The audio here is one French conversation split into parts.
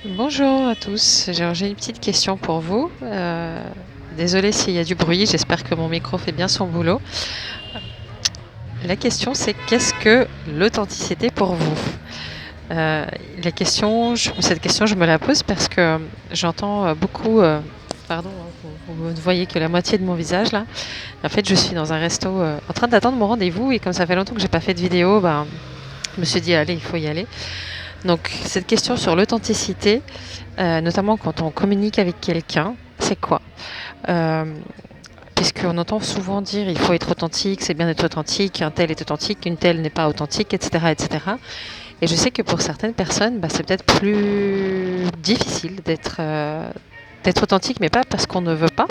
Bonjour à tous, j'ai une petite question pour vous. Désolée s'il y a du bruit, j'espère que mon micro fait bien son boulot. La question c'est qu'est-ce que l'authenticité pour vous? Euh, Cette question je me la pose parce que j'entends beaucoup... pardon, hein, vous ne voyez que la moitié de mon visage là. En fait je suis dans un resto en train d'attendre mon rendez-vous et comme ça fait longtemps que j'ai pas fait de vidéo, je me suis dit allez il faut y aller. Donc cette question sur l'authenticité, notamment quand on communique avec quelqu'un, c'est quoi? Euh, Puisqu'on entend souvent dire il faut être authentique, c'est bien d'être authentique, un tel est authentique, une telle n'est pas authentique, etc., etc. Et je sais que pour certaines personnes, c'est peut-être plus difficile d'être authentique, mais pas parce qu'on ne veut pas,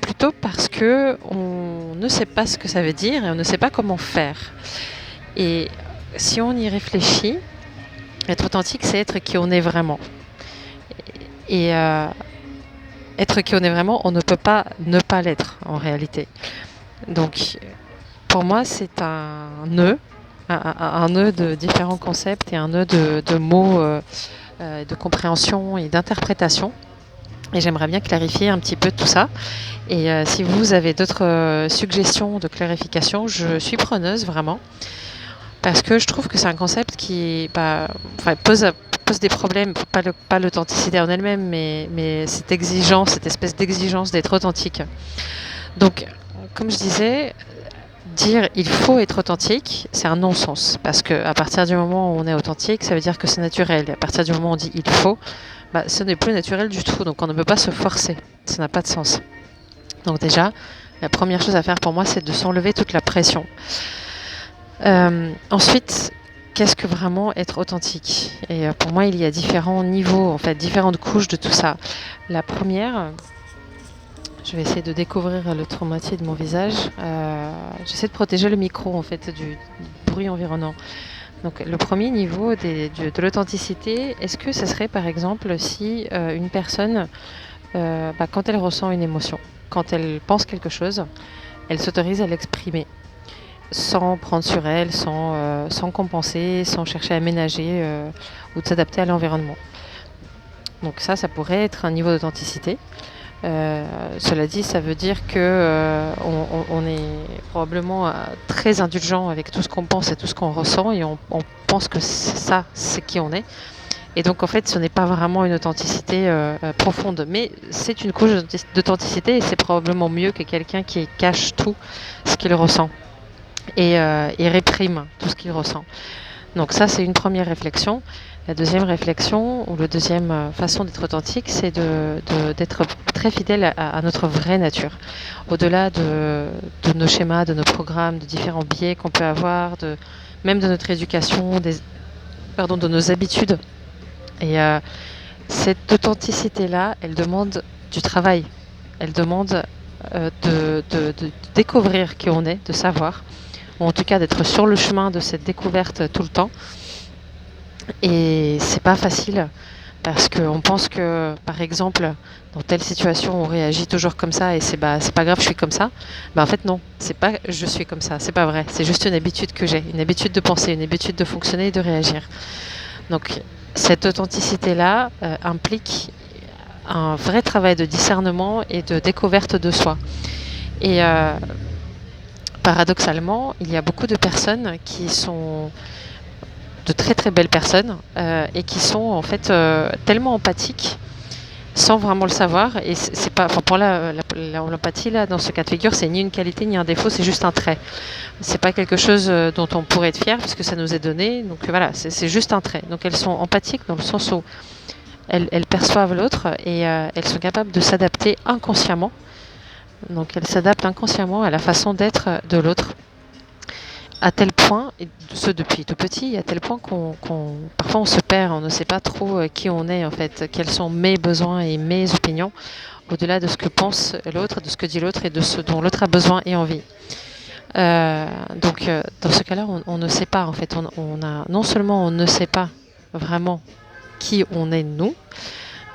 plutôt parce que on ne sait pas ce que ça veut dire et on ne sait pas comment faire. Et si on y réfléchit, être authentique, c'est être qui on est vraiment. Et être qui on est vraiment, on ne peut pas ne pas l'être en réalité. Donc pour moi, c'est un nœud, un nœud de différents concepts et un nœud de mots, de compréhension et d'interprétation. Et j'aimerais bien clarifier un petit peu tout ça. Et si vous avez d'autres suggestions de clarification, je suis preneuse vraiment. Parce que je trouve que c'est un concept qui pose des problèmes, pas l'authenticité en elle-même, mais cette exigence, cette espèce d'exigence d'être authentique. Donc, comme je disais, dire il faut être authentique, c'est un non-sens. Parce qu'à partir du moment où on est authentique, ça veut dire que c'est naturel. Et à partir du moment où on dit il faut, ce n'est plus naturel du tout. Donc on ne peut pas se forcer. Ça n'a pas de sens. Donc déjà, la première chose à faire pour moi, c'est de s'enlever toute la pression. Ensuite, qu'est-ce que vraiment être authentique? Et pour moi, il y a différents niveaux, en fait, différentes couches de tout ça. La première, je vais essayer de découvrir l'autre moitié de mon visage. J'essaie de protéger le micro en fait du bruit environnant. Donc le premier niveau de l'authenticité, est-ce que ce serait par exemple si une personne, quand elle ressent une émotion, quand elle pense quelque chose, elle s'autorise à l'exprimer sans prendre sur elle, sans compenser, sans chercher à ménager ou de s'adapter à l'environnement. Donc ça pourrait être un niveau d'authenticité. Cela dit, ça veut dire que on est probablement très indulgent avec tout ce qu'on pense et tout ce qu'on ressent, et on pense que ça, c'est qui on est. Et donc, en fait, ce n'est pas vraiment une authenticité profonde, mais c'est une couche d'authenticité, et c'est probablement mieux que quelqu'un qui cache tout ce qu'il ressent et réprime tout ce qu'il ressent. Donc ça, c'est une première réflexion. La deuxième réflexion, ou la deuxième façon d'être authentique, c'est d'être très fidèle à notre vraie nature. Au-delà de nos schémas, de nos programmes, de différents biais qu'on peut avoir, même de notre éducation, de nos habitudes. Et cette authenticité-là, elle demande du travail. Elle demande de découvrir qui on est, de savoir, ou en tout cas d'être sur le chemin de cette découverte tout le temps. Et c'est pas facile parce qu'on pense que, par exemple, dans telle situation, on réagit toujours comme ça et c'est pas grave, je suis comme ça. En fait, non, c'est pas je suis comme ça, c'est pas vrai. C'est juste une habitude que j'ai, une habitude de penser, une habitude de fonctionner et de réagir. Donc, cette authenticité-là implique un vrai travail de discernement et de découverte de soi. Et paradoxalement, il y a beaucoup de personnes qui sont de très très belles personnes et qui sont en fait tellement empathiques sans vraiment le savoir. Et c'est pas, enfin pour l'empathie là, dans ce cas de figure, c'est ni une qualité ni un défaut, c'est juste un trait. C'est pas quelque chose dont on pourrait être fier puisque ça nous est donné. Donc voilà, c'est juste un trait. Donc elles sont empathiques dans le sens où elles perçoivent l'autre et elles sont capables de s'adapter inconsciemment. Donc elles s'adaptent inconsciemment à la façon d'être de l'autre à tel point, et ce depuis tout petit, à tel point parfois on se perd, on ne sait pas trop qui on est en fait, quels sont mes besoins et mes opinions, au-delà de ce que pense l'autre, de ce que dit l'autre et de ce dont l'autre a besoin et envie. Dans ce cas-là, on ne sait pas en fait, non seulement on ne sait pas vraiment qui on est nous,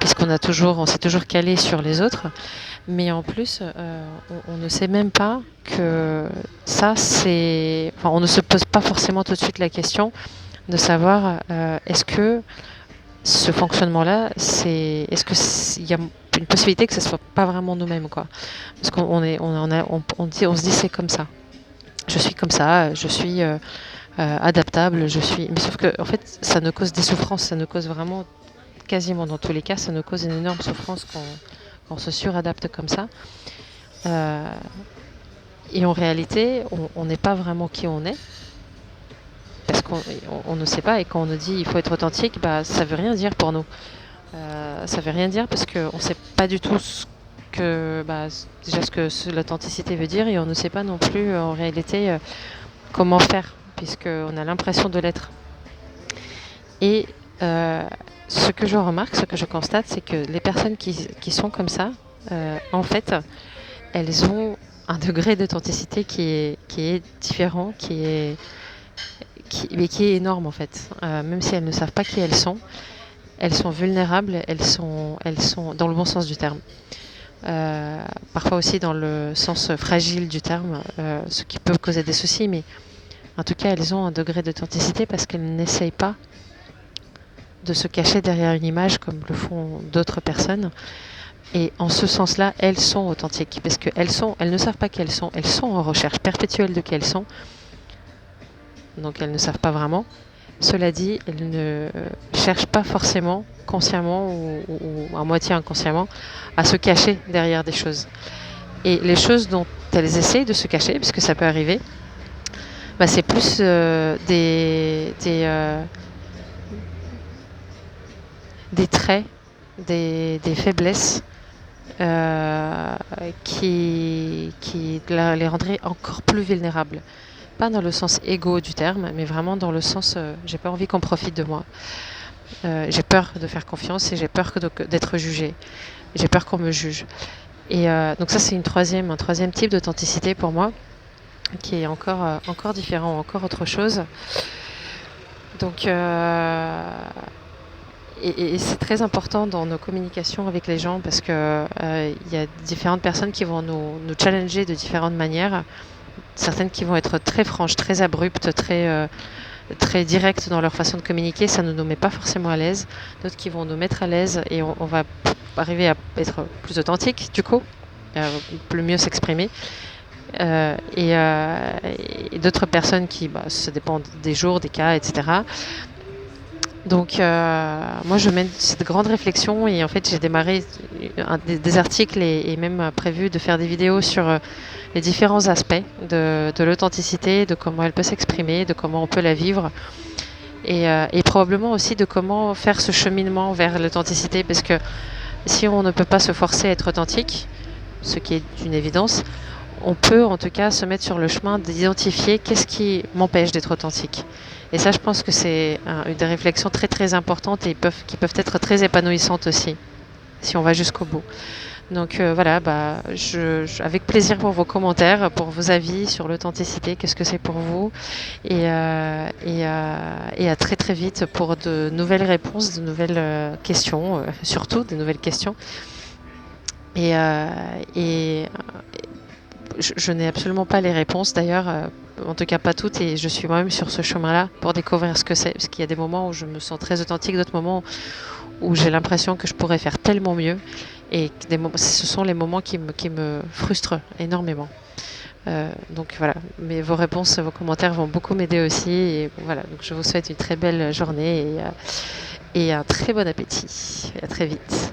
on s'est toujours calé sur les autres, mais en plus, on ne sait même pas que ça, c'est... Enfin, on ne se pose pas forcément tout de suite la question de savoir est-ce que ce fonctionnement-là, est-ce qu'il y a une possibilité que ce soit pas vraiment nous-mêmes, quoi? Parce qu'on est, on se dit c'est comme ça. Je suis comme ça, je suis adaptable, je suis. Mais sauf que, en fait, ça nous cause des souffrances, ça nous cause vraiment, quasiment dans tous les cas, ça nous cause une énorme souffrance quand on se suradapte comme ça. Euh, et en réalité, on n'est pas vraiment qui on est. Parce qu'on ne sait pas, et quand on nous dit il faut être authentique, bah, ça veut rien dire pour nous. Ça veut rien dire parce qu'on ne sait pas du tout déjà ce que l'authenticité veut dire, et on ne sait pas non plus en réalité comment faire, puisqu'on a l'impression de l'être. Et ce que je remarque, ce que je constate, c'est que les personnes qui sont comme ça, en fait, elles ont un degré d'authenticité qui est différent, mais qui est énorme en fait. Même si elles ne savent pas qui elles sont vulnérables, elles sont dans le bon sens du terme. Parfois aussi dans le sens fragile du terme, ce qui peut causer des soucis, mais en tout cas, elles ont un degré d'authenticité parce qu'elles n'essayent pas de se cacher derrière une image comme le font d'autres personnes. Et en ce sens-là, elles sont authentiques parce elles ne savent pas qui elles sont en recherche perpétuelle de qui elles sont. Donc elles ne savent pas vraiment. Cela dit, elles ne cherchent pas forcément, consciemment ou à moitié inconsciemment, à se cacher derrière des choses. Et les choses dont elles essayent de se cacher, parce que ça peut arriver, bah, c'est plus des traits, des faiblesses qui les rendraient encore plus vulnérables. Pas dans le sens égo du terme, mais vraiment dans le sens j'ai pas envie qu'on profite de moi. J'ai peur de faire confiance et j'ai peur d'être jugée. J'ai peur qu'on me juge. Et donc ça, c'est un troisième type d'authenticité pour moi, qui est encore différent, encore autre chose. Donc, et c'est très important dans nos communications avec les gens parce que y a différentes personnes qui vont nous challenger de différentes manières. Certaines qui vont être très franches, très abruptes, très directes dans leur façon de communiquer, ça ne nous met pas forcément à l'aise. D'autres qui vont nous mettre à l'aise et on va arriver à être plus authentique du coup, le mieux s'exprimer. Et d'autres personnes qui, ça dépend des jours, des cas, etc. Donc moi je mène cette grande réflexion et en fait j'ai démarré des articles et même prévu de faire des vidéos sur les différents aspects de l'authenticité, de comment elle peut s'exprimer, de comment on peut la vivre et probablement aussi de comment faire ce cheminement vers l'authenticité parce que si on ne peut pas se forcer à être authentique, ce qui est une évidence, on peut en tout cas se mettre sur le chemin d'identifier qu'est-ce qui m'empêche d'être authentique. Et ça, je pense que c'est des réflexions très très importantes et qui peuvent être très épanouissantes aussi, si on va jusqu'au bout. Donc voilà, avec plaisir pour vos commentaires, pour vos avis sur l'authenticité, qu'est-ce que c'est pour vous, et à très très vite pour de nouvelles réponses, de nouvelles questions, surtout de nouvelles questions. Et je n'ai absolument pas les réponses d'ailleurs, en tout cas pas toutes, et je suis moi-même sur ce chemin-là pour découvrir ce que c'est, parce qu'il y a des moments où je me sens très authentique, d'autres moments où j'ai l'impression que je pourrais faire tellement mieux, et ce sont les moments qui me frustrent énormément. Donc voilà, mais vos réponses, vos commentaires vont beaucoup m'aider aussi, et voilà, donc je vous souhaite une très belle journée et un très bon appétit. À très vite.